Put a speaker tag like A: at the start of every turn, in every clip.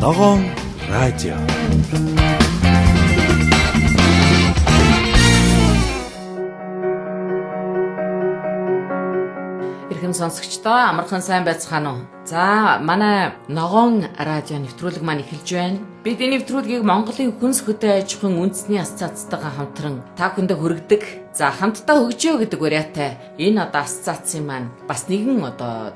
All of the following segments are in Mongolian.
A: Ногоон радио.
B: Ирхэм сонсогчдоо амархан сайн байцгаана уу? За, манай Ногоон радио нэвтрүүлэг маань эхэлж байна. Бид энэ нэвтрүүлгийг Монголын хүнс хөдөө аж ахуйн үндэсний асоциацтайгаа хамтран та бүхэндээ хүргэдэг. За, хамтдаа хөгжөө гэдэг уриатай энэ асоциацийн маань бас нэгэн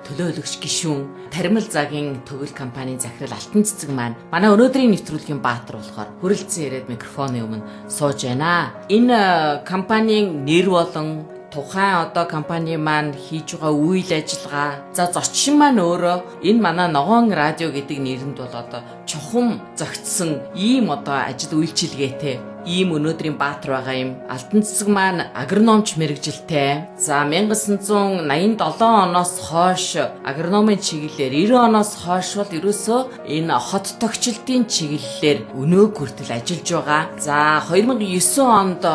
B: төлөөлөгч гишүүн Таримал Загийн төгөл компанийн захирал Алтан Цэцэг маань манай өнөөдрийн нэвтрүүлгийн баатар болохоор хүрэлцэн ирээд микрофоны өмнө сууж байна. Энэ компанийн нэр болон тухайн компани маань хийж байгаа үйл ажиллагаа. За зочин маань өөрөө энэ манай Ногоон радио гэдэг нэрэнд бол чухам зогтсон ийм ажил үйлчилгээтэй ийм өнөөдрийн баатар байгаа юм. Алтан Цэцэг маань агрономч мэрэгжилтэй. За 1987 оноос хойш агрономын чиглэлээр 90 оноос хойш бол ерөөсөө энэ хот тогтчлтын чиглэлээр өнөөг хүртэл ажиллаж байгаа. За 2009 онд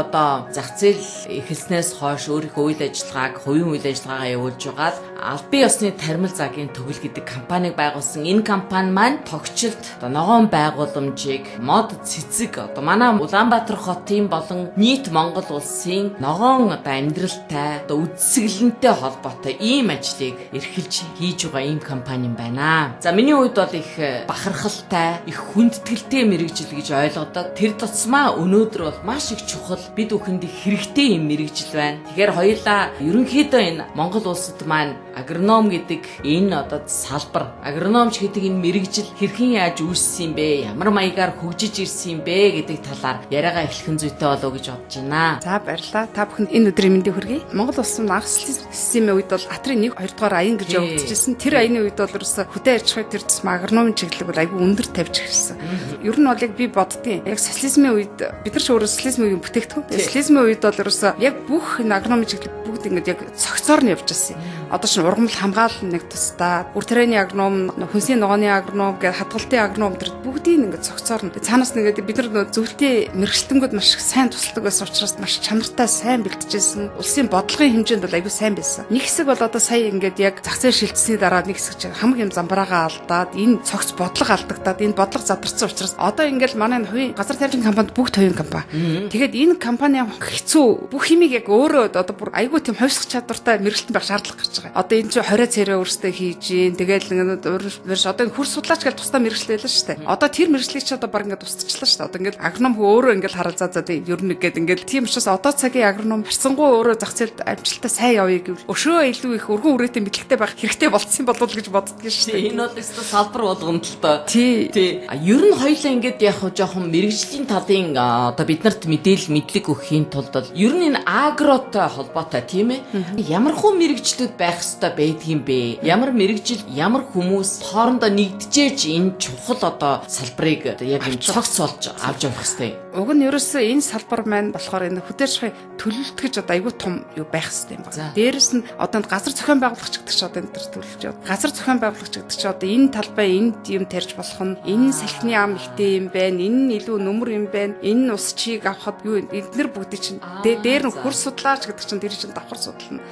B: зах зээл эхэлснээс хойш өөрийнхөө үйл ажиллагааг, хувийн үйл ажиллагаагаа явуулж байгаад Албан ёсны Таримал Загийн төгөл гэдэг компанийг байгуулсан. Энэ компани маань тогтчлт, ногоон байгууламжийг мод цэцэг манай Улаанбаатар хотын болон нийт Монгол улсын ногоон амьдралтай үдсгэлэнтэй холбоотой ийм ажлыг эрхэлж хийж байгаа ийм компани юм байна. За миний хувьд бол их бахархалтай, их хүндэтгэлтэй мэрэгжил гэж ойлгодог. Тэр тусмаа өнөөдөр бол маш их чухал, бид бүхэнд их хэрэгтэй юм мэрэгжил байна. Тэгэхээр хоёулаа ерөнхийдөө энэ Монгол улсад маань агроном гэдэг энэ салбар, агрономч гэдэг энэ мэрэгжил хэрхэн яаж үүссэн юм бэ? Ямар маягаар хөгжиж ирсэн юм бэ гэдэг талаар яриагаа эхлэхэн зүйтэй болов гэж бодож байна.
C: За баярлалаа. Та бүхэнд энэ өдрийн мэндийг хүргэе. Монгол улсын анх системийн үед бол Атрын 1, 2 дугаар аян гэж явагдчихсэн. Тэр аяны үед бол ерөөсө хөдөө аж ахуй тэр тусмаа агрономын чиглэлийг бол айгүй өндөр тавьж ирсэн. Ер нь бол яг би боддгийн яг социализмын үед бид нар ч өөрөө социализмын үеийн бүтээгдэхүүн. Социализмын үед бол ерөөсө яг бүх энэ агрономын чиглэл бүгд ингэж яг цогцоор нь явж ирсэн. Одоо ч ургамал хамгаалал нэг тусдаа үр тарианы агроном, хүнсний ногооны агроном гэх хадгалтын агроном тэр бүгдийг ингэ цогцоор нь цаанаас нэгээд бид нар зөвлөлтийн мэрэгчлэнгүүд маш их сайн тусалдаг байсан учраас маш чанартай сайн бэлтжижсэн. Улсын бодлогын хэмжээнд бол аюу сайн байсан. Нэг хэсэг бол одоо сая ингээд яг зах зээл шилжсэний дараа нэг хэсэг хамаг юм замбраагаа алдаад энэ цогц бодлого алдагдаад энэ бодлого задарсан учраас одоо ингээд манай хувийн газар тариалан компанид бүгд хувийн компани. Тэгээд энэ компани хэцүү бүх юмыг яг өөрөө одоо бүр аюу тийм хойсох чадвартай мэрэгчлэн байх шаардлага гарч байгаа. Одоо энэ чинь 20 царай өөрсдөө хийж гин тэгэл ингээд одоо хурц судлаач гэж тусдаа мэрэгчлээ байлаа шүү дээ. Одоо тэр мэрэгчлийг ч одоо баг ингээд тусдчихлаа шүү дээ. Одоо ингээд агроном өөрөө ингээд харалзаа за ер нь ингээд тийм учраас одоо цагийн агроном харцсангуй өөрөө зах зээлд амжилттай сайн явъя гэвэл өшөө илүү их өргөн үрээтэй мэдлэгтэй байх хэрэгтэй болцсон болов гэж боддгийн шүү дээ.
B: Энэ бол өстө салбар болгонд л доо. Тий. Ер нь хоёлаа ингээд яг жоохон мэрэгжлийн талын одоо биднэрт мэдлэг өгөхийн тулд бол ер нь энэ агротой холбоотой тийм ээ. Ямар хүн мэрэгжлүүд байх ёстой байдгийм бэ? Ямар мэрэгжил, ямар хүмүүс хоорондоо нэгдэжээж энэ чухал салбарыг яг энэ цогц болж авч явах ёстой.
C: Уг нь ерөөсөө энэ салбар маань болохоор энэ хөдөө аж ахуй төлөвлөлт гэж айгүй том юу байх ёстой юм байна. Дээрэс нь одоо газар зохион байгуулагч гэдэг чинь одоо энэ төр төлөвлөж байна. Газар зохион байгуулагч гэдэг чинь одоо энэ талбай энд юм тарьж болох нь энэ салхины ам ихтэй юм байна. Энэ илүү нөмөр юм байна. Энэ ус чийг авахд юу эднэр бүгдийг чинь дээр нь хурц судлаач гэдэг чинь тэр чинь давхар судална.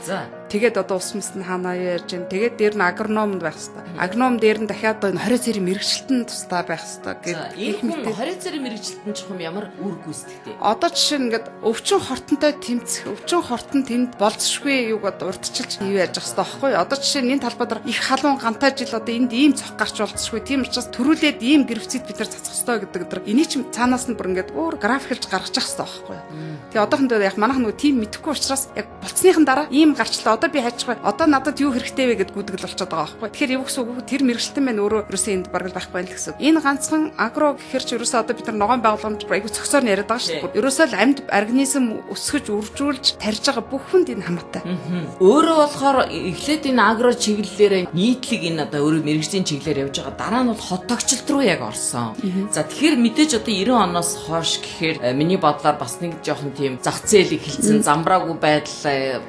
C: Тэгээд одоо ус мэс нь хаанаа ярьж байна. Тэгээд дээр нь агрономд байх хэвээр. Агроном дээр нь дахиад энэ 20 цэрийн мэрэгчлэлтэн тусдаа байх хэвээр гэдэг
B: их мэт 20 цэрийн мэрэгчлэлтэн чухам ямар үр гүйцэтгэдэг.
C: Одоо жишээ нь ингээд өвчин хортонтой тэмцэх, өвчин хортон тэнд болцшгүй юугаад урдчилж юу яаж ах хэвээр байхгүй. Одоо жишээ нь энэ талбайд их халуун гантай жил одоо энд ийм цох гарч болцшгүй. Тийм учраас төрүүлээд ийм гэрвцэд бид нар цацах хэвээр гэдэг. Энийг ч цаанаас нь бүр ингээд өөр графикэлж гаргаж ах хэвээр байхгүй. Тэгээ одоохондоо яг манайх нөгөө тийм мэдэхгүй учраас яг болцсныхан дараа ийм гарчлаа. Одоо би хайчгүй. Одоо надад юу хэрэгтэй вэ гэд гүтгэл болчиход байгаа байхгүй. Тэгэхээр юу гэсэн үг тэр мэрэгчлэн маань өөрөө ерөөсөө энд бараг л байхгүй л гэсэн. Энэ ганцхан агро гэхэр ч ерөөсөө одоо бид нар ногоон байгууламж айгу цогцоор нь яриад байгаа шүү дээ. Ерөөсөө л амьд организм өсгөж үржүүлж тарьж байгаа бүх хүнд энэ хамаатай.
B: Өөрөө болохоор эхлээд энэ агро чиглэлээр нийтлэг энэ одоо өөрөө мэрэгжлийн чиглэлээр явж байгаа. Дараа нь бол хот тогтчлт руу яг орсон. За тэгэхээр мэдээж одоо 90 оноос хойш гэхээр миний бодлоор бас нэг жоохон тийм зах зээл эхэлсэн, замбраагүй байдал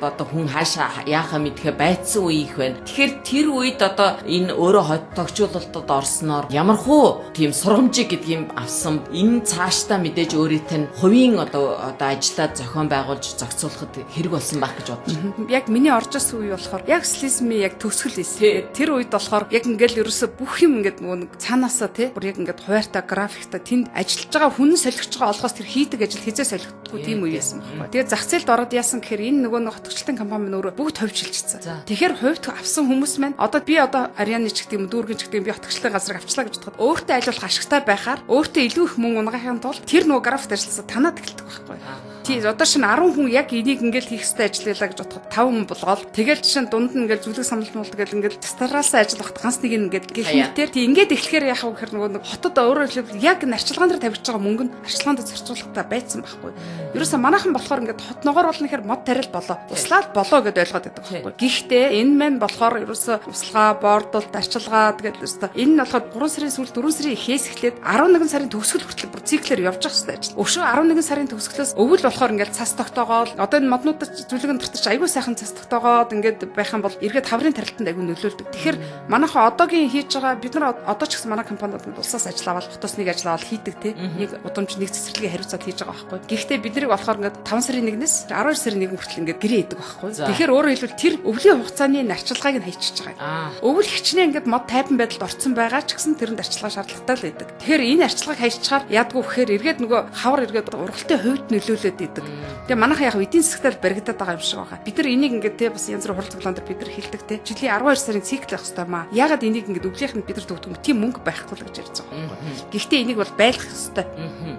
B: одоо хүн хаашаа яахаа мэдхэ байцсан үе их байна. Тэгэхээр тэр үед одоо энэ өөрөө тогтчлолтод орсноор ямархуу тийм сургамжийг гэдгийг авсан. Энэ цаашдаа мэдээж өөрийнх нь хувийн одоо ажиллаад зохион байгуулж зохицуулахад хэрэг болсон байх гэж бодож байна.
C: Яг миний орж ирсэн үе болохоор яг социализмын яг төгсгөл эсрэг. Тэр үед болохоор яг ингээл ерөөсө бүх юм ингээд нөгөө цаанаасаа тий бүр яг ингээд хуваартай графиктай тэнд ажиллаж байгаа хүн солигч байгаа олгоос тэр хийдэг ажил хизээ солигддаггүй тийм үе байсан байхгүй. Тэгээд зах зээлд ороод яасан гэхээр энэ нөгөө хотгочлолтын компани минь өөрөө бүгд хувьчилчихсан. Тэгэхээр хувьд авсан хүмүүс маань одоо би Арианы ч гэдэг юм дүүргэн ч гэдэг юм би хотгочлолтын газрыг авчлаа гэж бодоход өөртөө ажиллах ашигтай байхаар өөртөө илүү их мөнгө унгахын тулд тэр нөгөө графикт ажилласаа танаад эхэлдэг байхгүй. Тий одоо шинэ 10 хүн яг энийг ингээл хийх хэрэгтэй ажил байлаа гэж бодоход 5 хүн болгоол тэгэл чинь дунд нь ингээл зүлэг самлалт тэгэл ингээл стараалсан ажил багт ганц нэг ингээд гэх мэтээр тий ингээд эхлэхээр яах вэ гэхээр нөгөө хотод өөрөөр хэлбэл яг арчилгаан дээр тавьж байгаа мөнгө нь арчилгаанд зарцуулахтай байцсан байхгүй. Ерөөсө манайхан болохоор ингээд хотногоор болно гэхээр мод тариал болоо. Услаад болоо гэдээ ойлгоод байдаг байхгүй. Гэхдээ энэ маань болохоор ерөөсө услага, бордолт, арчилгаа тэгээд ерөөсө энэ нь болохоор 3 сарын сүүлд 4 сарын ихээс эхлээд 11 сарын төгсгөл хүртэл бүр циклээр явж байгаа хэрэгтэй ажил. Өшөө 11 сарын төгсгөлөөс өвөл болохоор ингээд цас тогтоогоод одоо энэ моднуудад зүлгэн дуртарч аягүй сайхан цас тогтоогоод ингээд байх юм бол эргээд хаврын тарилтанд аягүй нөлөөлдөг. Тэгэхээр манайхан одоогийн хийж байгаа бид нар одоо ч гэсэн манай компаниуд улсаас ажил аваад хотоос нэг ажил аваад хийдэг те нэг удамж нэг цэцэрлэгийн хариуцаад хийж байгаа байхгүй. Гэхдээ биднийг болохоор ингээд 5 сарын 1-ээс 12 сарын 1 хүртэл ингээд гэрээ идэг байхгүй. Тэгэхээр өөрөөр хэлбэл тэр өвлийн хугацааны нарчилгааг нь хайчиж байгаа. Өвөл хичнээн ингээд мод тайван байдалд орцсон байгаа ч гэсэн тэрэнд арчилгаа шаардлагатай л байдаг. Тэгэхээр энэ арчилгааг хайчичаар яадгүй гэхээр эргээд нөгөө хавар эргээд ургалтын хувьд нөлөөлөд идэг. Тэгээ манайхан яг эдийн засгтал баригдаад байгаа юм шиг байгаа. Бид нар энийг ингээд те бас янз бүр хурал цуглаан дээр бид нар хэлдэг те. Жилийн 12 сарын цикл байх хэрэгтэй маа. Ягаад энийг ингээд өвлийнхэнд бид нар төгтгөм тийм мөнгө байхгүй л гэж ярьж байгаа юм. Гэхдээ энийг бол байлгах хэрэгтэй.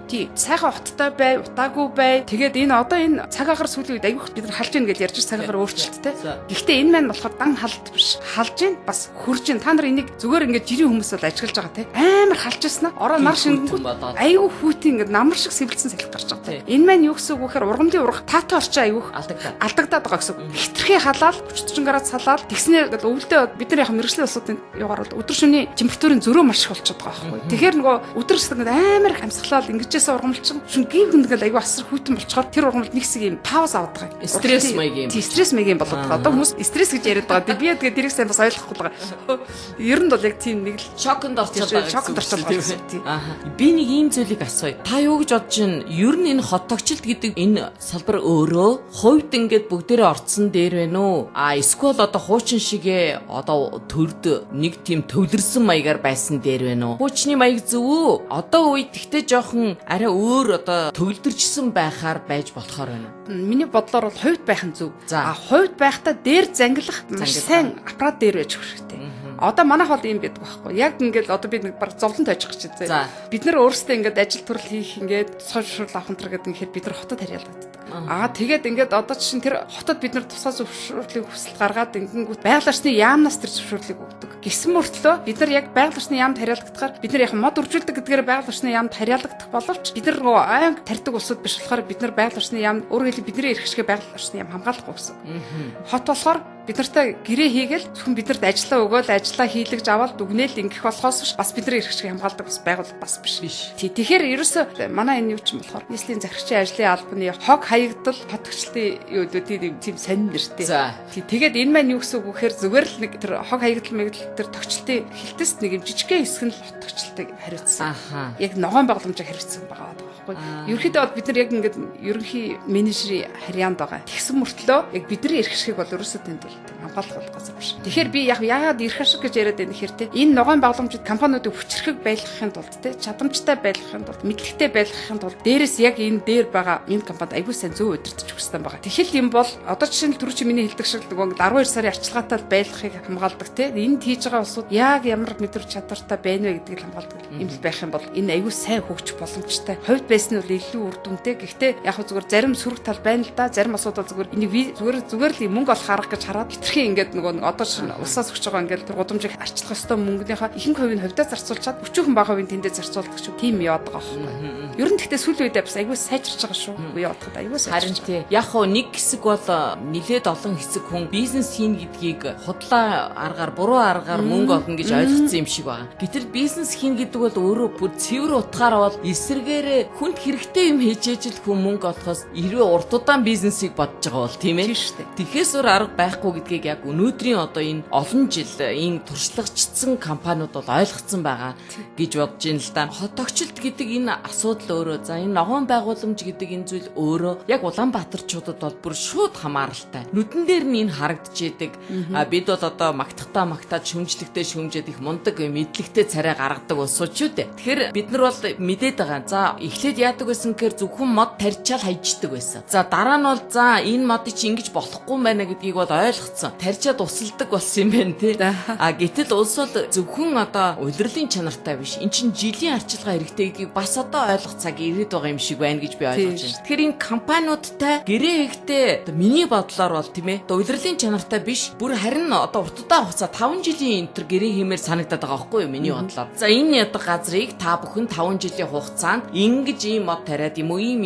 C: Тий. Сайхан хоттой бай, утаагүй бай. Тэгээд энэ одоо энэ цаг агаар сүүлийн үед аявих бид нар халж ийн гэж ярьж цаг агаар өөрчлөлттэй. Гэхдээ энэ маань болохоор дан халт биш. Халж ийн бас хурж ийн. Та нар энийг зүгээр ингээд жирийн хүмүүс бол ажиглаж байгаа те. Амар халж яснаа. Ороо нар шингэнгүүт аягүй хүүтийн ингээд намар шиг сэвэлсэн салхи гарч байгаа те. Энэ маань юу гэсэн үг вэ гэхээр ургамлын урга таатай орчин аявих алдагдаад байгаа гэсэн. Хитрхи халаал, хүчтжингараад салаад тэгснээр ингээд өвөлдөө бид нар яг мэрэгжлийн улсуудын югаар бол өдөр шөнийн температурын зөрөө маш их болчиход байгаа байхгүй. Тэгэхээр нөгөө өдөр шөнө ингээд амар их амьсгалаад ингэжээс ургамлчин шүн гин гүнд ингээд аягүй асар хүйтэн болчоор тэр ургамлд нэг хэсэг юм пауз аваад байгаа.
B: Стресс маягийн.
C: Тий, стресс маягийн болоод байгаа. Одоо хүмүүс стресс гэж яриад байгаа. Би тэгээд тэрийг сайн бас ойлгохгүй байгаа. Ер нь бол яг тийм нэг л
B: шоконд орчод байгаа.
C: Шоконд орчод байгаа. Тий.
B: Би нэг ийм зүйлийг асууя. Та юу гэж бодож байна? Ер нь энэ хотогчлт гэдэг энэ салбар өөрөө хувьд ингээд бүгдээрээ орцсон дээр байна уу? Эсвэл одоо хуучин шигээ одоо төрд нэг тийм төвлөрсөн маягаар байсан дээр байна уу? Хуучны маяг зөв үү? Одоо үед тэгтээ жоохон арай өөр одоо төвлөрчсөн байхаар байж болохоор байна.
C: Миний бодлоор бол хувьд байх нь зөв. Хувьд байхдаа дээр зангилах маш сайн аппарат дээр байж хэрэгтэй. Одоо манайх бол юм байдаг байхгүй. Яг ингээд одоо бид нэг баг зовлон тойчих гэж байна. Бид нар өөрсдөө ингээд ажил төрөл хийх ингээд цоошрол авах энэ гэдэг ингээд бид нар хотод харьяалагддаг. Тэгээд ингээд одоо чинь тэр хотод бид нар тусгай зөвшөөрлийг хүсэлт гаргаад ингэнгүүт байгаль орчны яамнаас тэр зөвшөөрлийг өгдөг. Гэсэн мөртлөө бид нар яг байгаль орчны яамд харьяалагдахаар бид нар яг мод үржүүлдэг гэдгээр байгаль орчны яамд харьяалагдах боловч бид нар нөгөө айн тарьдаг улсууд биш болохоор бид нар байгаль орчны яамд өөрөөр хэлбэл бидний эрх ашиг байгаль орчны яам хамгаалахгүй гэсэн. Хот болохоор бид нартай гэрээ хийгээл зөвхөн биднэрт ажиллаа өгөөл ажиллаа хийлгэж аваад дүгнээл ингэх болохоос бас бидний эрх ашиг хамгаалдаг бас байгууллага бас биш. Тэгэхээр ерөөсөө манай энэ юу ч юм болохоор нийслэлийн захирагчийн ажлын албаны хог хаягдал хотгочлтын юу гэдэг тийм сонин нэртэй. Тэгээд энэ маань юу гэсэн үг вэхээр зүгээр л нэг тэр хог хаягдал мэгдэл тэр тогтчлтын хэлтэс нэг юм жижигхэн хэсэг нь хотгочлтыг хариуцсан. Яг ногоон байгууламжийг хариуцсан байгаа байхгүй. Ерөнхийдөө бид нар яг ингээд ерөнхий менежерийн харьяанд байгаа. Тэгсэн мөртлөө яг бидний эрх ашигыг бол ерөөсөө тэнд хамгаалах газар биш. Тэгэхээр би яагаад эрх ашиг гэж яриад байна гэхээр те энэ ногоон байгууламжид компаниудыг хүчрэхэг байлгахын тулд те чадамжтай байлгахын тулд мэдлэгтэй байлгахын тулд дээрэс яг энэ дээр байгаа энэ компанид аягүй сайн зөв удирдах хүссэн байгаа. Тэгэхэл юм бол одоо жишээ нь түрүү чи миний хэлдэг шиг нэг 12 сарын арчилгаатай байлгахыг хамгаалдаг те энд хийж байгаа улсууд яг ямар мэдрэмж чадвартай байна вэ гэдгийг хамгаалдаг юм байх юм бол энэ аягүй сайн хөгжих боломжтой. Хувьд байсан нь бол илүү үр дүнтэй. Гэхдээ яг зүгээр зарим сөрөг тал байна л да. Зарим асуудал зүгээр энийг зүгээр л мөнгө олох арга гэж хараад дэлхийн ингээд нөгөө одоо чинь улсаас өгч байгаа ингээд гудамжийг арчлах ёстой мөнгөнийхөө ихэнх хувийг хувьдаа зарцуулчаад өчүүхэн бага хувийн тэндээ зарцуулдаг шүү. Тийм яваад байгаа байхгүй. Ер нь гэхдээ сүүлийн үедээ бас аягүй сайжирч байгаа шүү. Үгүй яваад аягүй сайжирч.
B: Харин тий. Яг хоо нэг хэсэг бол нилээд олон хэсэг хүн бизнес хийн гэдгийг худлаа аргаар буруу аргаар мөнгө олно гэж ойлгоцсон юм шиг байна. Гэтэл бизнес хийн гэдэг бол өөрөө бүр цэвэр утгаараа бол эсэргээрээ хүнд хэрэгтэй юм хийж ижил хүн мөнгө олохоос хэрвээ урт удаан бизнесийг бодож байгаа бол тийм ээ. Тэгэхээс өөр арга байхгүй гэдгийг яг өнөөдрийн одоо энэ олон жил энэ туршлагачдсан компаниуд бол ойлгоцсон байгаа гэж бодож байна л да. Хотогчлт гэдэг энэ асуудал өөрөө за энэ ногоон байгууламж гэдэг энэ зүйл өөрөө яг Улаанбаатарчуудад бол бүр шууд хамааралтай. Нүдэн дээр нь энэ харагдаж идэг. Бид бол одоо магтаад шүмжлэгтэй шүмжээд их мундаг мэдлэгтэй царай гаргадаг улсууд шүү дээ. Тэгэхээр бид нар бол мэдээд байгаа. За эхлээд яадаг байсан гэхээр зөвхөн мод тарьчаал хайждаг байсан. За дараа нь бол за энэ модыг чи ингэж болохгүй юм байна гэдгийг бол ойлгоцсон. Тарьчаад усалдаг болсон юм байна тий. Гэтэл улс бол зөвхөн одоо улирлын чанартай биш. Эн чинь жилийн арчилгаа хэрэгтэй гэдгийг бас одоо ойлгох цаг ирээд байгаа юм шиг байна гэж би ойлгож байна. Тэгэхээр энэ компаниудтай гэрээ ихтэй миний бодлоор бол тийм ээ. Одоо улирлын чанартай биш. Бүр харин одоо урт удаан хугацаа 5 жилийн энтер гэрээ хиймээр санагдаад байгаа байхгүй юу миний бодлоор. За энэ ядах газрыг та бүхэн 5 жилийн хугацаанд ингэж ийм мод тариад юм уу ийм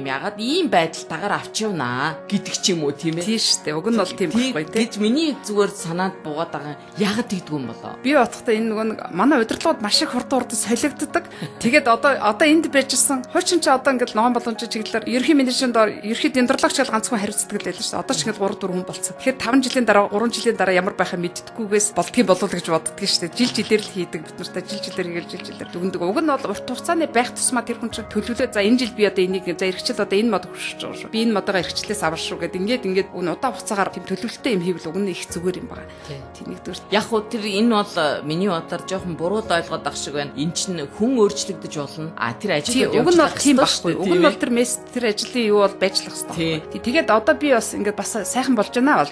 B: ягаад ийм байдалтайгаар авч явнаа гэдэг ч юм уу тийм ээ.
C: Тийм шүү дээ. Уг нь бол тийм байхгүй тийм.
B: Гэж миний зүгээр санаанд буугаад байгаа. Ягаад тэгдэг юм болоо?
C: Би бодохдоо энэ нөгөө манай удирдлагууд маш их хурдан солигддог. Тэгээд одоо энд байжсэн хуучин чи одоо ингээд ногоон боломжтой чиглэлээр ерхий менежмент дор ерхий дендрологч гэл ганцхан хариуцдаг л байлаа шүү дээ. Одоо ч ингээд 3 4 хүн болцсон. Тэгэхээр 5 жилийн дараа 3 жилийн дараа ямар байхаа мэддэггүйгээс болдгийг болов гэж боддөг шүү дээ. Жилээр л хийдэг бид нартай жилээр хийгээл дүгндэг. Уг нь бол урт хугацааны байх тусмаа тэр хүн чинь төлөвлөө за энэ жил би одоо энийг за эрхчил одоо энэ мод хөшөж байгаа шүү. Би энэ модоо эрхчлээс авах шүү гэдэг ингээд удаан хугацаагаар тийм төлөвлөлттэй юм хийвэл уг нь их зүгээр юм байна. Тийм нэгдүгээр.
B: Яг хөө тэр энэ бол миний бодлоор жоохон буруу ойлгоод ах шиг байна. Энд чинь хүн өөрчлөгдөж болно. Тэр ажил
C: уг нь бол тийм байхгүй. Уг нь бол тэр ажлын юу бол байжлах хэрэгтэй. Тэгээд одоо би бас ингээд бас сайхан болж байна.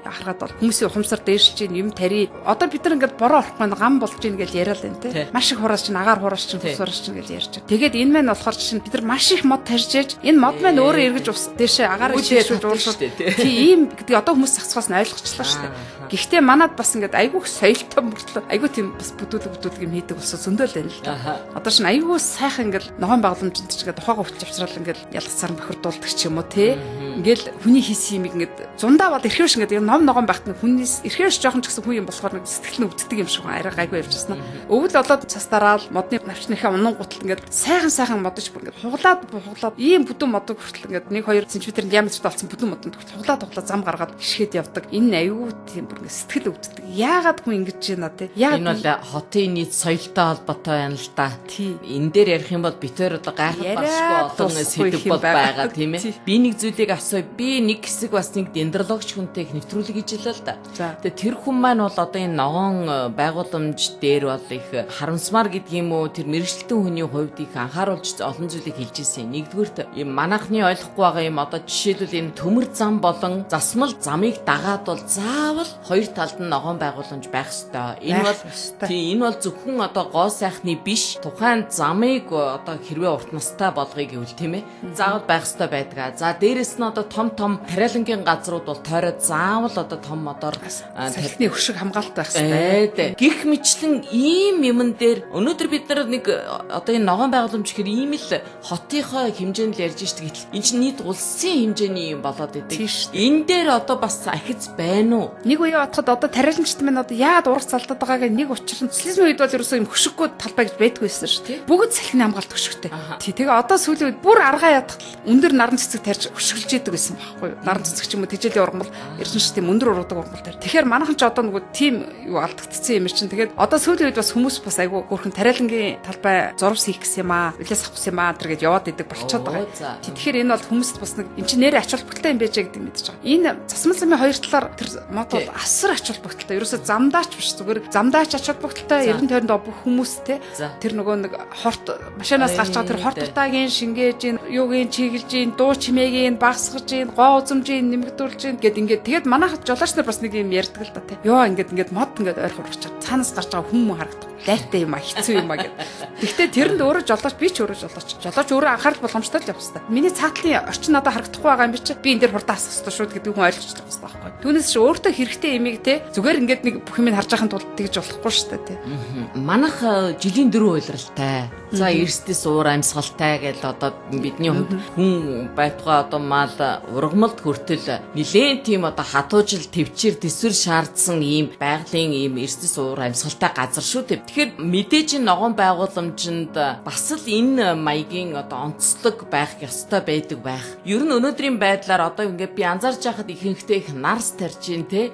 C: Харахад бол хүмүүсийн ухамсар дээрш чинь юм тари. Одоо бид нар ингээд бороо орохгүй гам болж ийн гэж яриад байна те. Маш их хураас чинь агаар хураас чинь тус хураас чинь гэж ярьж байна. Тэгээд энэ маань болохоор чинь бид нар маш их мод тарьж ээж энэ мод маань өөрөө эргэж ус дээшээ агаар шийшүүлж ууршуулж тийм гэдэг одоо хүмүүс сацгаас нь ойлгочлаа шүү дээ. Гэхдээ манад бас ингээд айгүй соёлтой мөртлөө айгүй тийм бас бүдүүлэг юм хийдэг болсон зөндөл байна л да. Одоо чинь айгүй сайхан ингээд ногоон байгууламжинд ч ингээд тухайгаа хүч авчрал ингээд ялгцаар бохирдуулдаг ч юм уу те. Ингээл хүний хийсэн юм ингээд зундаа бол эрхвш ингээд ногоон байхад нь хүнээс эрхвш жоохон ч гэсэн хүн юм болохоор нэг сэтгэл нь өвддөг юм шиг арай гайгүй явж байна. Өвөл болоод цас дараал модны навчныхаа унан гутал ингээд сайхан модож бүр ингээд хуглаад ийм бүдүүн модыг хүртэл ингээд 1-2 см диаметртэй болсон бүдүүн модод хуглаад зам гаргаад гიშгээд явдаг. Энэ аюу тийм бүр ингээд сэтгэл өвддөг. Яагаад хүн ингэж байна те? Энэ
B: бол хотын нийт соёлтой холбоотой байна л да. Энэ дээр ярих юм бол битээр одоо гайхах багшгүй олон сэдв бол байгаа тийм ээ. Би нэг зүйлийг асууя. Би нэг хэсэг бас нэг дендрологч хүнтэй нэвтрүүлэг хийж илээ л да. Тэгээ тэр хүн маань бол одоо энэ ногоон байгууламж дээр бол их харамсмаар гэдэг юм уу тэр мэрэгчлэлтэн хүний хувьд их анхааруулж олон зүйлийг хэлж ирсэн. Нэгдүгээрт юм манайхны ойлгохгүй байгаа юм одоо жишээлбэл энэ төмөр зам болон засмал замыг дагаад бол заавал хоёр талд нь ногоон байгууламж байх ёстой. Энэ бол зөвхөн одоо гоо сайхны биш тухайн замыг одоо хэрвээ урт настай болгоё гэвэл тийм ээ заавал байх ёстой байдаг. За дээрэс нь одоо том тариалангийн газрууд бол тойроод заавал одоо том модоор
C: салхины хөшиг хамгаалалт байх ёстой.
B: Гэх мэтлэн ийм юмн дээр өнөөдөр бид нар нэг одоо энэ ногоон байгууламж гэхээр ийм л хотынхоо хэмжээнд л ярьж штэ гэтэл энэ чинь нийт улсын хэмжээний юм болоод идэг. Энэ дээр одоо бас ахиц байна уу?
C: Нэг үе бодоход одоо тариалагчд маань одоо яагаад урах залдаад байгааг нэг учир нь социализмын үед бол ерөөсөө юм хөшиггүй талбай гэж байдгүй байсан шүү дээ. Бүгд салхины хамгаалт хөшигтэй. Тэгээ одоо сүүлийн үед бүр аргаа ядах өндөр наран цэцэг тарьж хөшиглж идэг байсан байхгүй юу? Наран цэцэг ч юм уу тэжээлийн ургамал ерөнхийдөө тийм өндөр ургадаг ургамал тарь. Тэгэхээр манайхан ч одоо нөгөө тийм юу алдагдсан юм чинь. Тэгээд одоо сүүлийн үед бас хүмүүс бас айгүй хөөрхөн тариалангийн талбай зурвс хийх гэсэн юм аа, билээс авах юм аа тэргээд яваад идэг болчиход байгаа. Тэгэхээр энэ бол хүмүүст бас нэг энэ чинь нэрээ ач холбогдолтой юм байж гэдэг мэдчихэж байгаа. Энэ засмал замын хоёр талаар тэр мод бол асар ач холбогдолтой. Ерөөсө замдаач биш зүгээр замдаач ач холбогдолтой ерөн тойронд бүх хүмүүс те тэр нөгөө нэг хорт машинаас гарч байгаа тэр хорт утаагийн шингээж ин юугийн чиглэж ин дуу чимээгийн багсгаж ин гоо үзэмжийн нэмэгдүүлж ин гэд ингээд тэгээд манайх жолооч нар бас нэг юм ярьдаг л да те ёо ингээд мод ингээд ойрхон урагчаад цаанаас гарч байгаа хүмүүс харагдах дайртай юм а, хэцүү юм а гэд. Гэхдээ тэрэнд өөрөө жолооч, би ч өөрөө жолооч. Жолооч өөрөө анхаарал болгоомжтой л явах хэрэгтэй. Миний цаатлын орчин надад харагдахгүй байгаа юм би чи. Би энэ дээр хурдан асах хэрэгтэй шүү гэдэг хүн ойлгож байгаа байхгүй. Түүнээс чи өөртөө хэрэгтэй имийг те зүгээр ингээд нэг бүх юмыг харж байхын тулд тэгж болохгүй шүү дээ те.
B: Манайх жилийн 4 уйлралтай. За эрсдэс уур амьсгалтай гэж одоо бидний хувьд хүн байтугай одоо мал ургамалд хүртэл нилээн тийм одоо хатуужил төвчээр төсвөр шаардсан ийм байгалийн ийм эрсдэс уур амьсгалтай газар шүү дээ. Тэгэхээр мэдээж ногоон байгууламжинд бас л энэ маягийн одоо онцлог байх ёстой байдаг байх. Ер нь өнөөдрийн байдлаар одоо ингээд би анзаарч байхад ихэнхдээ их нарс тарж ин те.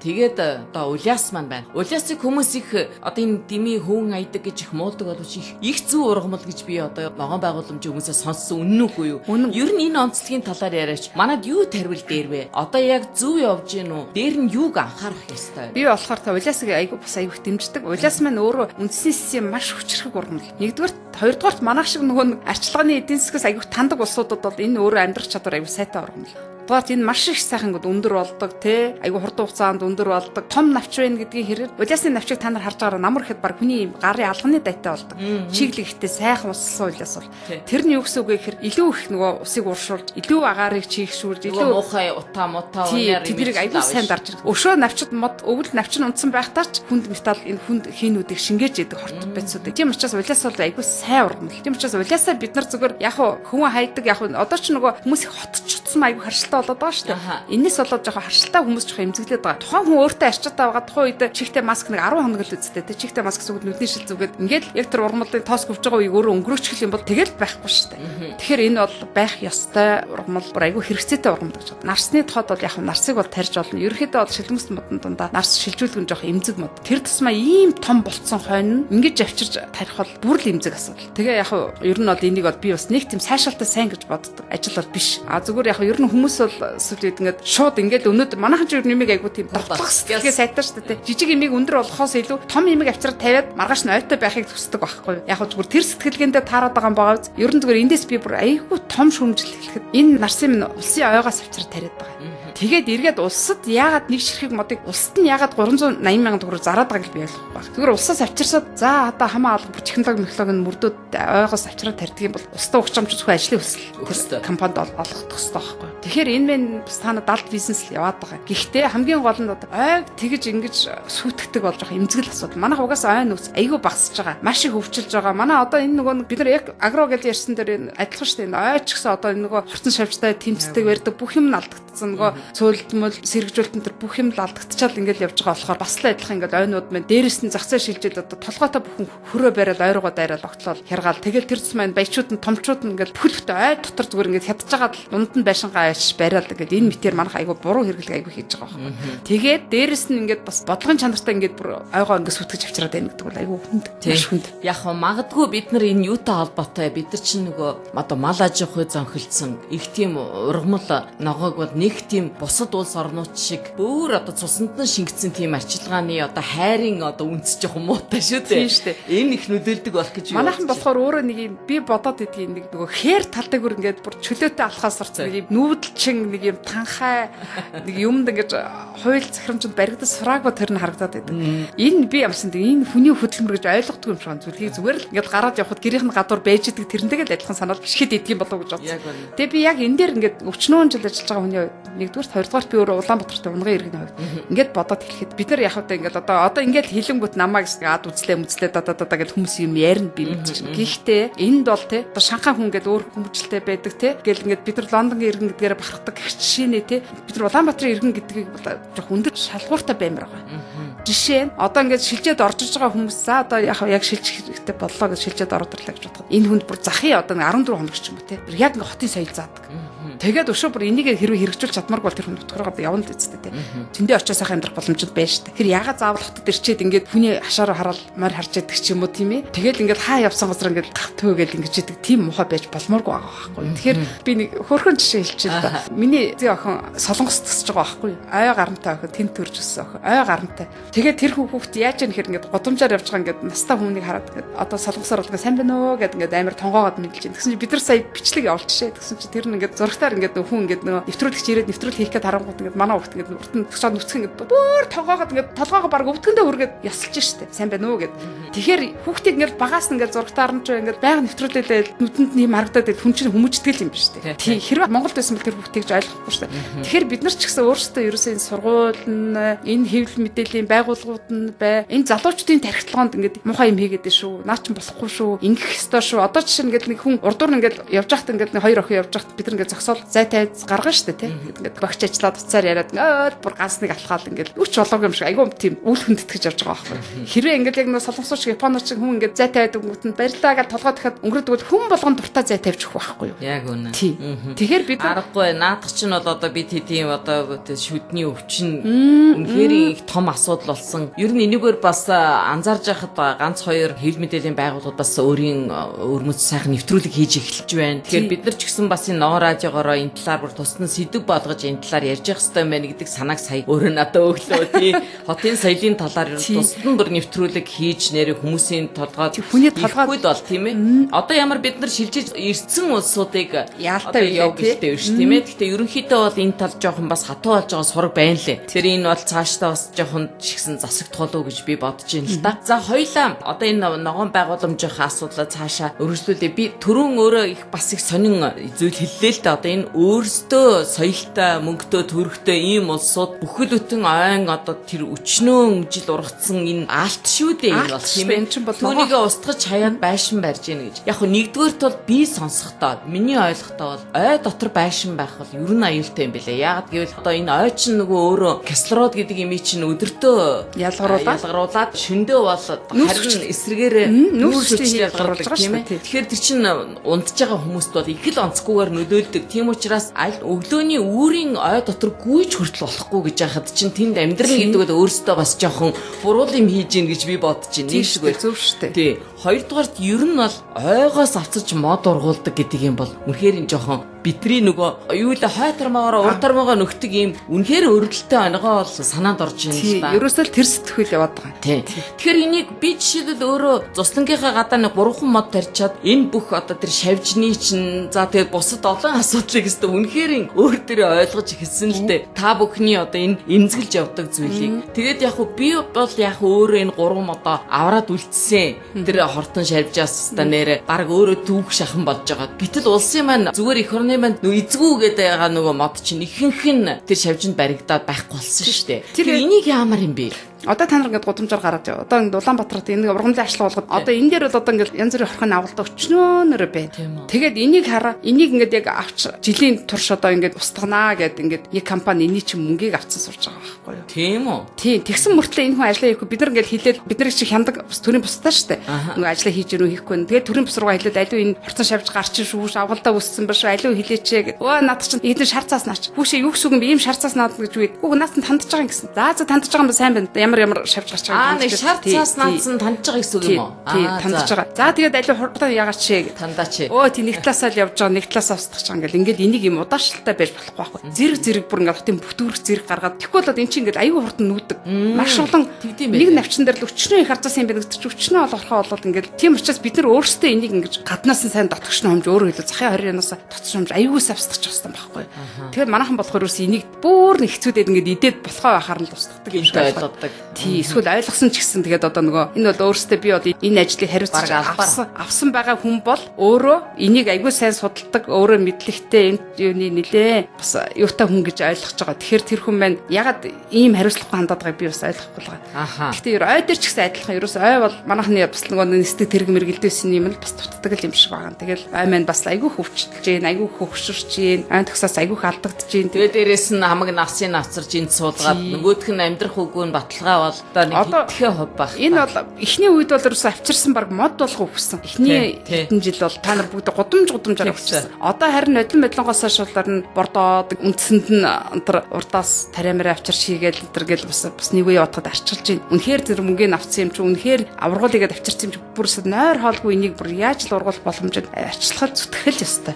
B: Тэгээд одоо улиас маань байна. Улиасыг хүмүүс их одоо энэ дими хөөн айдаг гэж их муулдаг боловч их зүү ургамал гэж би одоо ногоон байгууламжийн хүмүүсээ сонссон үнэн үгүй юу? Ер нь энэ онцлогийн талаар яриач. Манад юу тарвил дээр вэ? Одоо яг зүү явж гин үү? Дээр нь юуг анхаарах ёстой?
C: Би болохоор та улиасыг айгу бас айгу дэмждэг. Улиас маань өөрөө үндэсний систем маш хүчрэх ургамал. Нэгдүгээр, хоёрдугаар манайх шиг нөгөө арчилгааны эдийн засгаас айгу тандаг улсуудад бол энэ өөрөө амьдрах чадвар айгу сайтай ургамал. Тэгвэл энэ маш их сайхан ингээд өндөр болдог тий айгу хурдан хугацаанд өндөр болдог том навч байна гэдгийг хэрэг улиасны навчийг та нар харж байгаа намар ихэд баг хүний гарын алганы дайтай болдог чиглэгтэй сайхан услсан улиас бол тэр нь юу гэсэн үг вэ гэхээр илүү их нөгөө усыг уршуулж илүү агаарыг чийгшүүлж илүү
B: муухай утаа мутаа унаар
C: тэднийг айгу сайн дарж ирдэг өшөө навчид мод өвөл навч нь унтсан байхдаа ч хүнд металл энэ хүнд хийнүүдийг шингээж яадаг хорт байцуудыг тийм учраас улиас бол айгу сайн ургамал тийм учраас улиасаа бид нар зүгээр яг хүн хайдаг яг одоо ч нөгөө хүмүүс их хотчсон айгу харшилтай болоод байгаа шүү дээ. Энэс болоод жоохон харшилтай хүмүүс жоохон эмзэглээд байгаа. Тухайн хүн өөртөө арчаад байгаа тухайн үед чихтэй маск нэг 10 хоног л үзтээ. Тэ чихтэй маск зүгт нүдний шил зүгээд ингээд яг тэр ургамлын тоос өвж байгаа үеийг өөрөө өнгөрөөчих юм бол тэгэл байхгүй шүү дээ. Тэгэхээр энэ бол байх ёстой ургамал бүр айгүй хэрэгцээтэй ургамал гэж байна. Нарсны тоход бол яг нарсыг бол тарьж болно. Ерөнхийдөө бол шилмэс модон дундаа нарс шилжүүлэх нь жоохон эмзэг мод. Тэр тусмаа ийм том болцсон хойно ингэж авчирч тарих бол бүр л эмзэг асуудал. Тэгээ яг ер нь бол энийг бол би бас нэг тийм сайшаалтай сайн гэж боддог. Ажил бол биш. Зүгээр яг ер нь хүмүүс бол сүлээд ингээд шууд ингээд өнөөдөр манайхан ч ер нь имийг айгуу тийм довтлох сэтгэлгээ сайтай шүү дээ. Жижиг имийг өндөр болохоос илүү том имийг авчираад тавиад маргааш нь ойтой байхыг хүсдэг байхгүй юу? Яг нь зүгээр тэр сэтгэлгээндээ таарад байгаа юм байгаа. Ер нь зүгээр эндээс би бүр айгуу том шүүмжил хэлэхэд энэ нарсын минь улсын ойгоос авчираад тариад байгаа. Тэгээд эргээд улсад яагаад нэг ширхэг модыг улсад нь яагаад 380 мянган төгрөг зараад байгааг би ойлгохгүй байна. Зүгээр улсаас авчирсаад за одоо хамаа алга технологи механологийн мөрдүүд ойгоос авчираад тарьдаг юм бол устдаа ухчамж зөвхөн ажлын хүсэл компанид олгох хэрэгтэй байхгүй. Тэгэхээр энэ мэн бас та далд бизнес л яваад байгаа. Гэхдээ хамгийн гол нь ойг тэгж ингэж сүйтгэдэг болж байгаа эмзэгэл асуудал. Манайх угаасаа ой нөөц айгүй багасж байгаа. Маш их хөвчилж байгаа. Манай одоо энэ нөгөө бид нар яг агро гэж ярьсан дээр энэ адилхан шүү дээ. Ой ч гэсэн одоо энэ нөгөө хорцон шавьчтай тэмцдэг барьдаг бүх юм нь алдагдсан. Нөгөө цөөлтмөл сэргэжүүлэлтэн төр бүх юм л алдагдчихал ингээд явж байгаа болохоор бас л адилхан ингээд ойнууд маань дээрээс нь зах зээл шилжээд одоо толгойтой бүхэн хөрөө бариад ойргоо дайраад огтлол хяргаал. Тэгэл тэр цэс маань баячууд нь томчууд нь ингээд бүхэлдээ ой дотор зүгээр ингээд хядж байгаа дунд нь байшингаа аяж бариад ингээд энэ мэтэр манах айгу буруу хэрэглэг айгу хийж байгаа байхгүй. Тэгээд дээрээс нь ингээд бас бодлогын чанартай ингээд бүр ойгоо ингээд сүтгэж авчираад байна гэдэг бол айгу хүнд. Маш хүнд.
B: Яг магадгүй бид нар энэ юутай холбоотой бид нар чинь нөгөө одоо мал аж ахуй зөнхөлдсөн их тийм ургамал ногоог бол нэг тийм бусад улс орнууд шиг бүр одоо цусанд нь шингэсэн тийм арчилгааны одоо хайрын одоо үндэс жоохон муутай шүү дээ. Тийм шүү дээ. Энэ их нөлөөлдөг болох гэж юу.
C: Манайхан болохоор өөрөө нэг юм би бодоод идэх нэг нөгөө хээр талдаг бүр ингээд бүр чөлөөтэй алхаас орсон нэг юм нүүдэлчин нэг юм танхай нэг юмд ингээд хууль захирамжинд баригдаж сураагүй тэр нь харагдаад байдаг. Энэ би ямсан энэ хүний хөдөлмөр гэж ойлгохгүй юм шиг байна. Зүйлийг зүгээр л ингээд гараад явхад гэрийнх нь гадуур байж идэг тэрнтэйгээ адилхан санаад бишгэд идэх юм болов уу гэж бодсон. Тэгээ би яг энэ дээр ингээд өчнөөн жил ажиллаж байгаа хүний нэгдүгээр хоёрдугаар би өөрөө Улаанбаатарт унган иргэний хувьд ингээд бодоод хэлэхэд бид нар яг ингээд одоо ингээд хилэнгүүт намаа гэж ад үзлээ гэж хүмүүс юм ярина би мэдчихэв. Гэхдээ энд бол те одоо Шанхай хүн ингээд өөр хүмүүжлтэй байдаг те гэл ингээд бид нар Лондонгийн иргэн гэдгээр бахархдаг жишээ нэ те бид нар Улаанбаатарын иргэн гэдгийг жоох өндөр шалгууртай баймир байгаа. Жишээ нь одоо ингээд шилжээд орж иж байгаа хүмүүс за одоо яг шилжих хэрэгтэй боллоо гэж шилжээд орорлоо гэж бодоход энэ хүнд бүр захын одоо 14 хоног ч юм уу те яг ингээд хотын соёл заадаг. Тэгээд өшөө бүр энийг хэрэгжүүлж чадмааргүй бол тэр хүн нутгараад явна л үсттэй те. Тэндээ очиж сайхан амьдрах боломжтой байна шүү дээ. Тэр ягаад заавал хотод ирчээд ингээд хүний хашаараа хараад морь харж яддаг ч юм уу тийм ээ. Тэгэл ингээд хаа явсан газар ингээд гавтөө гэл ингэж яддаг тийм мухай байж болмооргүй байгаа байхгүй. Тэгэхээр би нэг хөөрхөн жишээ хэлчихээ л да. Миний зүй охин Солонгост тасж байгаа байхгүй. Ой гарантай охин тэнд төрж өссөн охин. Ой гарантай. Тэгээд тэр хүүхд яаж яах хэрэг ингээд годомжаар явж байгаа ингээд настай хүнийг хараад ингээд одоо солонгосоор бол сайн байна уу гэд ингээд амар тонгоогоод мэдэлж байна. Тэгсэн чи бид нар сая бичлэг явуулчихшээ. Тэгсэн чи тэр нь ингээд зурагтай талаар ингээд хүн ингээд нэвтрүүлэгч ирээд нэвтрүүлэг хийх гээд харангууд ингээд манай хөвгт ингээд урд нь цогцоо нүцгэн ингээд бүр тогоогоод ингээд толгоогоо баг өвдгөндөө үргээд ясалж штэ. Сайн байна уу гэд. Тэгэхээр хүүхдийг ингээд багаас нь ингээд зургатаар нь ч ингээд байга нэвтрүүлэлээ нүдэнд нь юм харагдаад хүн чинь хүмүүжтгэл юм биш үү? Тий хэрвээ Монголд байсан бол тэр хүүхдийг ч ойлгохгүй штэ. Тэгэхээр бид нар ч гэсэн өөрсдөө ерөөсөө энэ сургууль нь энэ хэвлэл мэдээллийн байгууллагууд нь энэ залуучдын тархитлагоонд ингээд муухай юм хийгээд шүү. Наа ч болохгүй шүү. Ингэх ёстой шүү. Одоо жишээ нь ингээд нэг хүн урдуур нь ингээд явж байхад ингээд нэг хоёр охин явж байхад бид нар ингээд зогсоол зай тавьж гаргана штэ тий. Ингээд багч ажиллаад уцаар яриад бүр ганцныг алхаал ингээд өч болоогүй юм шиг айгүй тийм үл хүндэтгэж явж байгаа байхгүй. Хэрвээ ингээд яг нэг солонгосч японоор ч хүн ингээд зай тавиад өнгөт нь барилаа гэж толгой дахиад өнгөрөөдөг хүн болгон дуртай зай тавьж өгөх байхгүй юу? Яг үнэ. Тий. Тэгэхээр бид
B: аргагүй наадах чинь бол одоо бид хэдийн одоо шүдний өвчин үнэхээр их том асуудал болсон. Ер нь энэгээр бас анзаарж байхад ганц хоёр хэвлэл мэдээллийн байгууллагууд бас өөрийн өрмөц сайхан нэвтрүүлэг хийж эхэлж байна. Тэгэхээр бид нар ч гэсэн бас энэ нон радиогоороо энэ талаар бүр тусна сэдв болгож энэ талаар ярьж явах хэрэгтэй байна гэдэг санааг сая өөрөө надад өглөө тий. Хотын соёлын талаар тусдан бүр нэвтрүүлэг хийж нэрээ хүмүүсийн толгойд
C: хүний толгойд
B: бол тийм ээ. Одоо ямар бид нар шилжиж ирсэн улсуудыг
C: яалтай
B: явуулдаг биш тийм ээ. Гэхдээ ерөнхийдөө бол энэ тал жоохон бас хатуу болж байгаа сураг байна лээ. Тэр энэ бол цаашдаа бас жоохон шигсэн засагдах болов уу гэж би бодож байна л да. За хоёлаа одоо энэ ногоон байгууламжийн асуудлаа цаашаа өргөжлүүлээ. Би түрүүн өөрөө их бас их сонин зүйл хэллээ л да. Одоо энэ өөрсдөө соёлтой, мөнгөтэй, төрхтэй ийм улсууд бүхэл бүтэн ойн одоо тэр өчнөө жил ургацсан энэ алт шүү дээ энэ бол тийм ээ. Түүнийгээ устгаж хаяад байшин барьж гэнэ гэж. Яг хөө нэгдүгээрт бол би сонсохдоо миний ойлгохдоо бол ой дотор байшин байх бол ер нь аюултай юм билээ. Яагаад гэвэл одоо энэ ой чинь нөгөө өөрөө кислород гэдэг юм чинь өдөртөө ялгаруулад шөндөө бол харин эсрэгээрээ нүүрстэй ялгаруулдаг тийм ээ. Тэгэхээр тэр чинь унтж байгаа хүмүүст бол их л онцгүйгээр нөлөөлдөг. Тийм учраас аль өглөөний үүрийн ой дотор гүйж хүртэл болохгүй гэж яхад чинь тэнд амьдрал гэдэг нь өөрөөсөө бас жоохон буруу юм хийж гин гэж би бодож байна. Нийшгүй
C: зөв шүү дээ.
B: Тий. Хоёрдугаарт ер нь бол ойгоос авцаж мод ургуулдаг гэдэг юм бол үнэхээр энэ жоохон бидний нөгөө юу л хайтармаараа урдтармаагаа нөхдөг юм үнэхээр өрөлттэй онгоо бол санаанд орж байна л да.
C: Ерөөсөө л тэр сэтгүүл яваад байгаа.
B: Тий. Тэгэхээр энийг би жишээлбэл өөрөө цуслангийнхаа гадаа нэг 3 мод тарьчаад энэ бүх одоо тэр шавжны чинь за тэгээд бусад олон асуудлыг өстө үнэхээр өөр төрөө ойлгож эхэлсэн л дээ. Та бүхний одоо энэ эмзэглэж явдаг зүйлийг. Тэгээд яг хөө би бол яг өөрөө энэ 3 модоо аваад үлдсэн. Тэр хортон шавжаас та нэрэ баг өөрөө түүх шахан болж байгаа. Гэтэл улсын маань зүгээр эх орны маань нөө эзгүү гэдэг байгаа нөгөө мод чинь ихэнх нь тэр шавжинд баригдаад байхгүй болсон шүү дээ. Тэр энийг яамаар юм бэ?
C: Одоо та нар ингээд гудамжаар гараад яв. Одоо ингээд Улаанбаатарт энэ ургамлын ажлага болгоод одоо энэ дээр бол одоо ингээд янз бүрийн хорхон агуулдаг өчнөөнөр байна. Тэгээд энийг хараа. Энийг ингээд яг авч жилийн турш одоо ингээд устганаа гэд ингээд нэг компани эний чинь мөнгийг авцсан сурж байгаа байхгүй юу?
B: Тийм үү?
C: Тийм. Тэгсэн мөртлөө энэ хүн ажиллаа хийхгүй бид нар ингээд хилээд бид нар чинь хяндаг төрийн бусдаа штэ. Нөгөө ажиллаа хийж ирүү хийхгүй. Тэгээд төрийн бус руугаа хилээд аливаа энэ хорцон шавж гарчин шүү. Авгалдаа өссөн ба шүү. Аливаа хилээчээ гэд. Өө наад чинь эдгээр шар цаас наач. Хүүшээ юу гэсүгэн би ийм шар цаас наад гэж үгээд. Үгүй наас нь тандж байгаа юм гэсэн. За тандж байгаа юм сайн байна. Ямар шавж гарч байгаа
B: юм. Нэг шар цаас наадсан тандж байгаа гэсэн үг юм уу?
C: Тий, тандж байгаа. За тэгээд аливаа хурдан яагаад чээ гэж.
B: Тандаач.
C: Өө тий нэг талаасаа л явж байгаа, нэг талаасаа устгах чам ингээл ингээд энийг юм удаашралтай байж болохгүй байхгүй. Зэрэг бүр ингээд хотын бүтүүрх зэрэг гаргаад тэгвэл бол эн чинь ингээд аюу хурдан нүүдэг. Маш олон нэг навчин дээр л өчнөө их харцаас юм байна гэдэг чинь өчнөө олохоо болоод ингээд тийм учраас бид нар өөрсдөө энийг ингээд гаднаас нь сайн дотгошно хэмж өөрөө хэлээ захын 20-янаас дотгошно хэмж аюу савсдах гэсэн байхгүй. Тэгээд манайхан болохоор ерөөс энийг бүр нэг хэцүүдээд ингээд идээд болохоо байхаар л устгадаг юм шиг ойлгодог. Тий, эсвэл ойлгосон ч гэсэн тэгээд одоо нөгөө энэ бол өөрөөсөө би бол энэ ажлыг хариуцаж авсан байгаа хүн бол өөрөө энийг аягүй сайн судалдаг, өөрөө мэдлэгтэй энэ юуны нилээ бас юутай хүн гэж ойлгож байгаа. Тэгэхээр тэр хүн маань ягаад ийм хариуцлагагүй хандаад байгааг би бас ойлгохгүй л байгаа. Гэхдээ ой дээр ч гэсэн адилхан ерөөс ой бол манайхны бас нөгөө нэстэг тэрэг мэргэлдээсэн юм л бас дутдаг л юм шиг байгаа. Тэгэл ой маань бас аягүй хөвчлж гин, аягүй хөвгшөрч гин, ой төгсөөс аягүй алдагдж гин.
B: Тэгээд дээрэс нь хамаг навсын навцарж энд суулгаад нөгөөх нь амьдрах үгүй нь баталгаа бол одоо хэдхэн хувь баг. Энэ
C: бол эхний үед бол ерөөсөө авчирсан баг мод болгох өгсөн. Эхний хэдэн жил бол та нар бүгд гудамжаар авчирсан. Одоо харин нодлон бодлонгоос шуулаар нь бордоод үндсэнд нь өнтер урдаас тариамаар авчирч хийгээл өнтер гэл бас нэг үе явахад арчилж байна. Үнэхээр тэр мөнгөний авцсан юм чи үнэхээр аврагуулыгээд авчирсан юм чи бүрс нойр хоолгүй энийг бүр яаж л ургуул боломжтой арчлахад зүтгэл ёстой.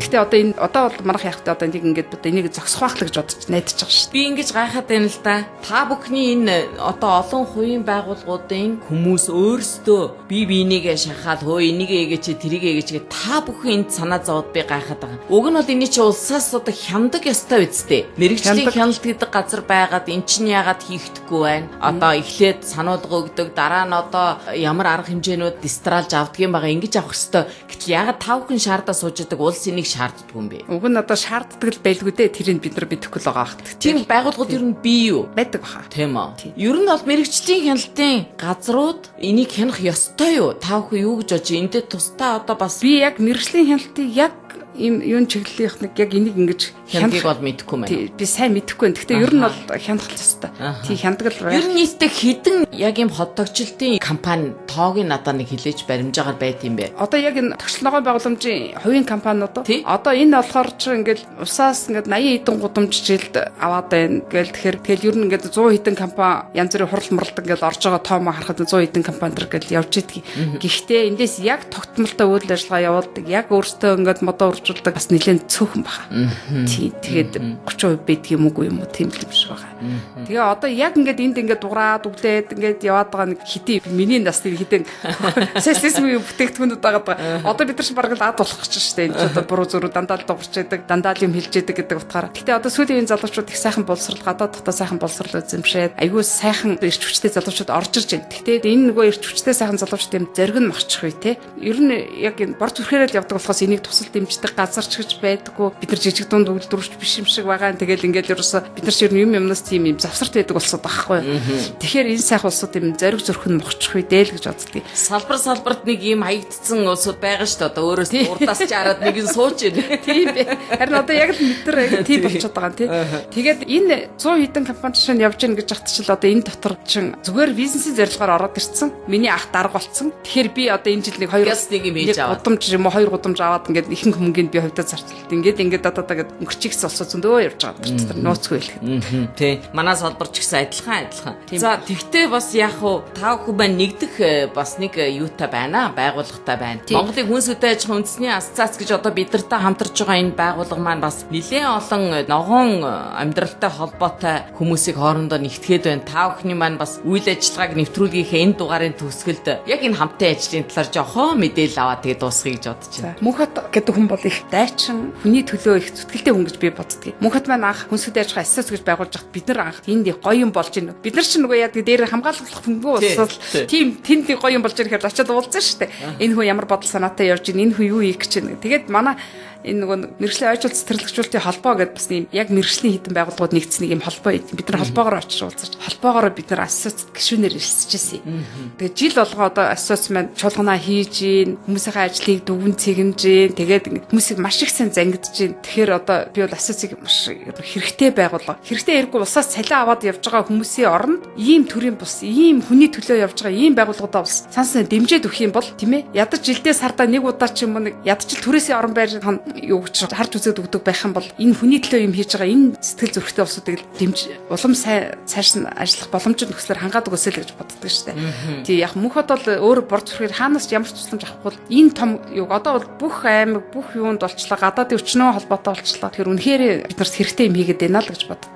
C: Гэхдээ одоо энэ одоо бол манайх яхад одоо энийг ингээд энийг зогсох байх л гэж бодож найдаж байгаа шүү дээ.
B: Би ингэж гайхаад байна л да. Та бүхэн бүхний энэ одоо олон хувийн байгууллагуудын хүмүүс өөрсдөө бие бинийгээ шахаад хөө энийг ээгээ чи тэрийг ээгээ чи та бүхэн энд санаа зовоод би гайхаад байгаа. Уг нь бол энэ чи улсаас одоо хяндаг ёстой үсттэй. Мэргэжлийн хяналт гэдэг газар байгаад эн чинь яагаад хийхдэггүй байна? Одоо эхлээд сануулга өгдөг, дараа нь одоо ямар арга хэмжээнүүд дистралж авдгийн байгаа ингэж авах ёстой. Гэтэл яагаад та бүхэн шаардаа сууж байгаа улс энийг шаарддаг юм бэ?
C: Уг нь одоо шаарддаг л байлгүй дээ. Тэрийг бид нар мэдэхгүй л байгаа хэрэг.
B: Тийм байгууллагууд ер нь бий юу?
C: Байдаг баха.
B: Тийм үү. Ер нь бол мэргэжлийн хяналтын газрууд энийг хянах ёстой юу? Та бүхэн юу гэж бодож байна? Эндээ тусдаа одоо бас
C: би яг мэргэжлийн хяналтыг яг ийм юун чиглэлийнх нэг яг энийг ингэж
B: хянахыг бол мэдэхгүй байна.
C: Би сайн мэдэхгүй байна. Гэхдээ ер нь бол хянах л ёстой. Тий хяндаг л байна.
B: Ер нь нийтдээ хэдэн яг ийм хотогчлтын компани тоог нь надад нэг хилээж баримжаагаар байт юм бэ?
C: Одоо яг энэ тогтчлогын байгууламжийн хувийн компаниуд одоо энэ болохоор ч ингээл усаас ингээд 80 хэдэн гудамж жилд аваад байна гээл тэгэхээр ер нь ингээд 100 хэдэн компани янз бүрийн хурал муралдаг ингээд орж байгаа тоомоо харахад 100 хэдэн компани төр ингээд явж идэг. Гэхдээ эндээс яг тогтмолтой үйл ажиллагаа явуулдаг, яг өөртөө ингээд модоо уржуулдаг бас нэлээд цөөхөн баха. Тэгээд 30% байдаг юм уу юм уу тийм л юм шиг байгаа. Тэгээ одоо яг ингээд энд ингээд дуграад үглээд ингээд яваад байгаа нэг хэдий миний насны хэдэн сэсэсми бүтээгдэхүүнүүд байгаа. Одоо бид нар ч бараг л ад болох гэж штэ. Энд одоо буруу зөрүү дандаа л дуурч яадаг, дандаа л юм хэлж яадаг гэдэг утгаараа. Гэтэ одоо сүүлийн залуучууд их сайхан боловсрал, гадаад дотоод сайхан боловсрал үзэмшээд айгүй сайхан эрч хүчтэй залуучууд орж ирж байна. Гэтэ энэ нөгөө эрч хүчтэй сайхан залуучууд юм зориг нь махчих үе те. Ер нь яг энэ бор зүрхээрээ л явдаг болохоос энийг тусал дэмждэг газар ч гэж байдаггүй. Бид нар жижиг дунд үйлдвэрч биш юм шиг байгаа. Тэгэл ингээд ерөөсө бид нар ч юм юмнаас тийм юм завсарт байдаг болсод байхгүй. Тэгэхээр энэ сайхан улсууд юм зориг зөрөх нь мохчих үе дээ л гэж боддгийг.
B: Салбарт нэг юм хаягдсан улсууд байгаа шүү дээ. Одоо өөрөөс урдаас ч хараад нэг нь сууж байна.
C: Тийм бэ. Харин одоо яг л бид нар тийм болчиход байгаа тий. Тэгээд энэ 100 хэдэн компани чинь явж гин гэж хатчихл одоо энэ дотор чинь зүгээр бизнесийн зорилгоор ороод ирсэн. Миний ах дарга болцсон. Тэгэхээр би одоо энэ жил нэг 2 гудамж юм уу 2 гудамж аваад ингээд ихэнх хүмүүнд би хувьдаа зарцуулт. Ингээд одоо өнгөрчихсэн улсууд зөндөө явж байгаа гэж тэр нууцгүй хэлэхэд.
B: Тий. Манай салбарч гэсэн адилхан. За тэгтээ бас яг уу та бүхэн маань нэгдэх бас нэг юутай байна, байгууллагатай байна. Монголын хүнс хөдөө аж ахуйн үндэсний асоциац гэж одоо бидэртэй хамтарч байгаа энэ байгууллага маань бас нэлээд олон ногоон амьдралтай холбоотой хүмүүсийг хоорондоо нэгтгэхэд байна. Та бүхний маань бас үйл ажиллагааг нэвтрүүлгийнхээ энэ дугаарын төгсгөлд яг энэ хамтын ажлын талаар жоохон мэдээлэл аваад тэгээд дуусгая гэж бодож байна.
C: Мөнхөд гэдэг хүн бол их дайчин, хүний төлөө их зүтгэлтэй хүн гэж би боддгийг. Мөнхөд маань анх хүнс хөдөө аж ахуйн асоциац гэж байгуулж байхад бид нар анх энд гоё юм болж байна. Бид нар ч нөгөө яадаг дээр хамгаалах хөнгөө болсол тийм тэнд гоё юм болж ирэхээр очиад уулзсан шүү дээ. Энэ хүн ямар бодол санаатай явж байна, энэ хүн юу хийх гэж байна. Тэгээд манай энэ нөгөө мэргэжлийн ойжуулалт цэцэрлэгжүүлэлтийн холбоо гэдэг бас ийм яг мэргэжлийн хэдэн байгууллагууд нэгдсэн нэг ийм холбоо бид нар холбоогоор очиж уулзаж холбоогоор бид нар ассоциацид гишүүнээр ирсэжсэн. Тэгээд жил болгоо одоо ассоциац маань чуулганаа хийж гин хүмүүсийн ажлыг дүгэн цэгнэж гин тэгээд хүмүүсийг маш их сайн зангидж гин. Тэгэхээр одоо би бол ассоциацийг маш хэрэгтэй байгууллага. Хэрэгтэй хэрэггүй усаас цалин аваад явж байгаа хүмүүсийн оронд ийм төрлийн бус ийм хүний төлөө явж байгаа ийм байгууллагуудаа бас сансан дэмжиж өгөх юм бол тийм ээ ядаж жилдээ сардаа нэг удаа ч юм уу нэг ядаж түрээсийн орон байр юу гэж харж үзээд өгдөг байх юм бол энэ хүний төлөө юм хийж байгаа энэ сэтгэл зүрэхтэй улсуудыг дэмж улам сайн цааш нь ажиллах боломжтой нөхцөлөөр хангаадаг өсөл гэж боддог шүү дээ. Тий яг мөнхөд бол өөр бор зүрхээр хаанаас ч ямар ч тусламж авахгүй энэ том юу одоо бол бүх аймаг бүх юунд болчлаа гадаадын өчнөө холбоотой болчлаа. Тэгэхээр үнэхээр бид нарт хэрэгтэй юм хийгээд байна л гэж боддог.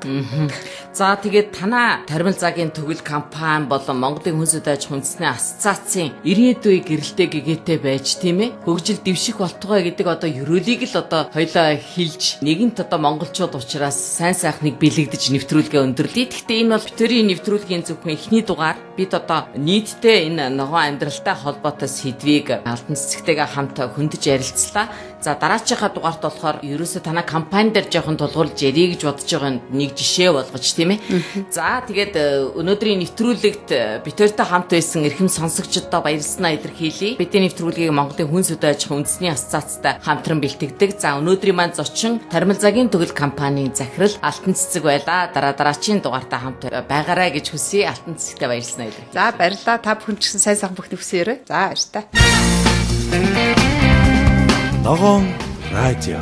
B: За тэгээд танаа Тармил Цагийн төгөл компани болон Монголын хүнс хөдөө аж ахуйн үндэсний асоциацийн ирээдүйн гэрэлтэй гэгээтэй байж тийм ээ хөгжил дэвших болтугай гэдэг одоо ерөөлийг л одоо хоёлаа хилж нэгэнт одоо монголчууд учраас сайн сайхныг бэлэгдэж нэвтрүүлгээ өндөрлөе. Гэхдээ энэ бол битэрийн нэвтрүүлгийн зөвхөн эхний дугаар. Бид одоо нийтдээ энэ ногоон амьдралтай холбоотой сэдвийг алтан цэцэгтэйгээ хамт хөндөж ярилцлаа. За дараачихаа дугаарт болохоор ерөөсө танаа компани дээр жоохон тулгуурлаж ярих гэж бодож байгаа нэг жишээ болгож тийм ээ. За тэгээд өнөөдрийн нэвтрүүлэгт битэртэй хамт байсан эрхэм сонсогчдод баярлалаа илэрхийлье. Бидний нэвтрүүлгийг Монголын хүнс хөдөө аж ахуйн үндэсний асоциацтай хамтран бэлтгэдэг. За өнөөдрийн маань зочин Тармил Цагийн төгөл компанийн захирал Алтан Цэцэг байлаа. Дараагийн дугаартаа хамт байгаарай гэж хүсье. Алтан Цэцэгтэй баярлалаа илэрхийлье.
C: За баярлалаа. Та бүхэн ч гэсэн сайн сайхан бүх төвсөөрэй. За баярлалаа.
A: Ногоон радио